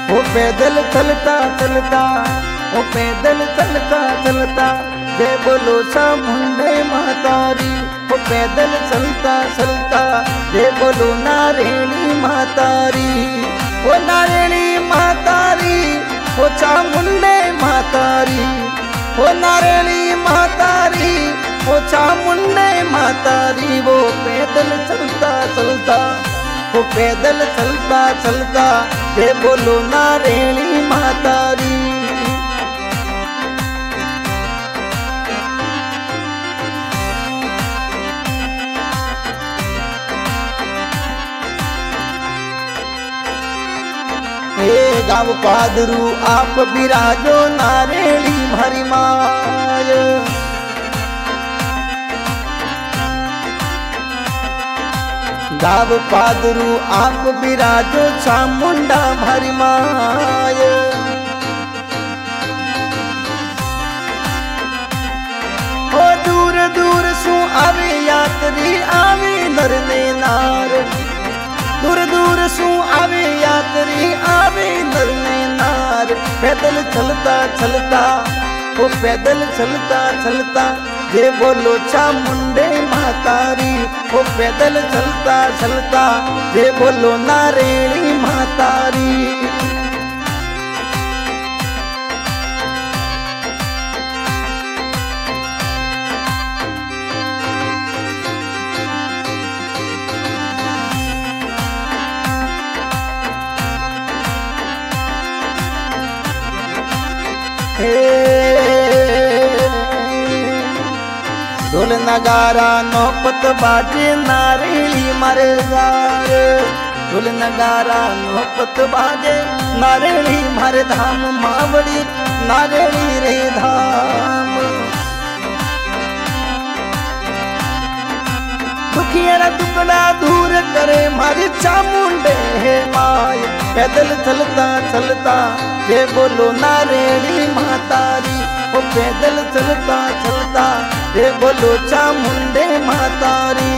वो पैदल चलता चलता, वो पैदल चलता चलता, जय बोलो चामुंडे मातारी। वो पैदल चलता चलता, जय बोलो नारायणी मातारी। वो नारायणी मातारी, वो चामुंडे मातारी। वो नारायणी मातारी, वो चामुंडे मातारी। वो पैदल चलता चलता, वो पैदल चलता चलता, जय बोलो नारायणी मातारी। हे गाव पादरू आप बिराजो नारायणी मारी माय। गाव पादरू आप बिराजो चामुंडा मारी माय। ओ दूर दूर सु आवे यात्री, आवे नर ने नार। दूर दूर सु आवे यात्री, आवे नर ने नार। पैदल चलता चलता, वो पैदल चलता चलता, जय बोलो चामुंडे मातारी। वो पैदल चलता चलता, जय बोलो नारायणी मातारी। ढोल नगारा नौपत बाजे नारायणी मारे गार। ढोल नगारा नौपत बाजे नारायणी मारे धाम। मावड़ी नारायणी रे धाम। दुखियारा टुकड़ा दूर करे मारी चामुंडे माय। पैदल चलता चलता, जय बोलो नारायणी मातारी। वो पैदल चलता चलता, जय बोलो चामुंडे मातारी।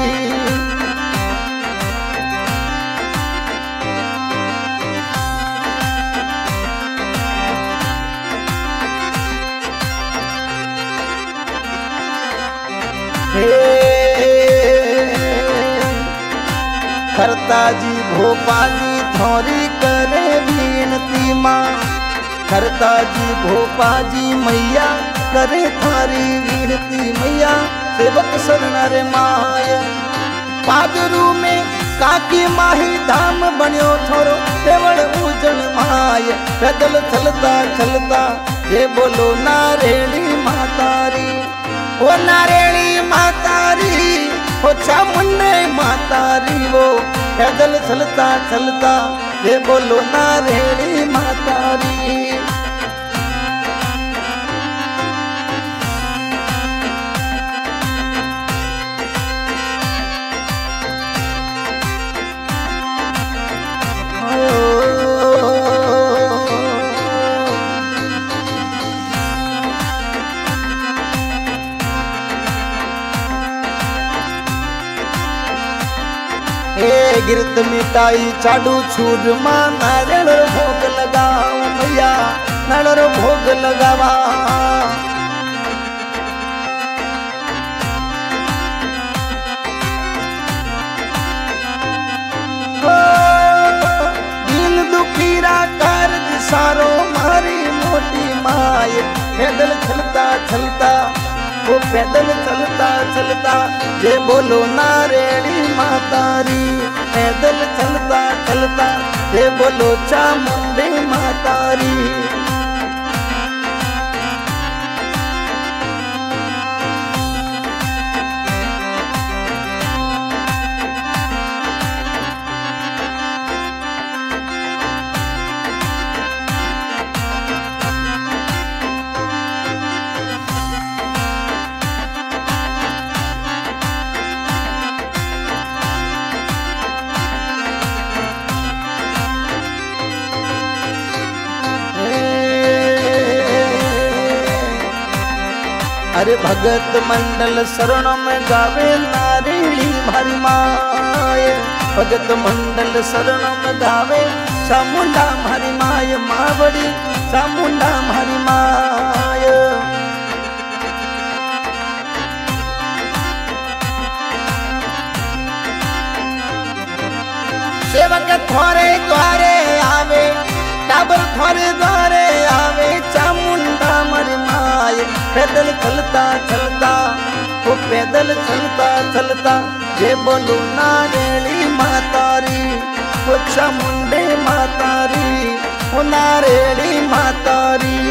खरता जी भोपा जी थोरी करे विनती माँ। खरता जी भोपा जी मैया करे थारी विनती मैया। सेवक शरण रे माय। पादरू में काकी माही धाम बन्यो थोरो, देवड़ उजन माय। पैदल चलता चलता, ये बोलो नारायणी मातारी। वो नारायणी मातारी, वो चामुंडे मातारी। वो पैदल चलता चलता, ये बोलो नारायणी मातारी। गिरत मिटाई चाडू छूरमा, नारियल भोग लगाओ मैया, नारियल भोग लगावा। दीन दुखीरा कारज सारो मारी मोटी माय। पैदल चलता चलता, वो पैदल चलता चलता, जय बोलो नारायणी मातारी। पैदल चलता चलता, जय बोलो चामुंडे मातारी। अरे भगत मंडल शरणों में गावे नारायणी मारी माय। भगत मंडल शरणों में गावे चामुंडा मारी माय मावड़ी चामुंडा मारी माय। सेवक थोरे द्वारे आवे टाबर थोरे द्वारे आवे चामुंडा मारी माय। पैदल चलता चलता वो पैदल चलता चलता जे बोलो नारेली मातारी वो चामुंडे मातारी वो नारेली मातारी।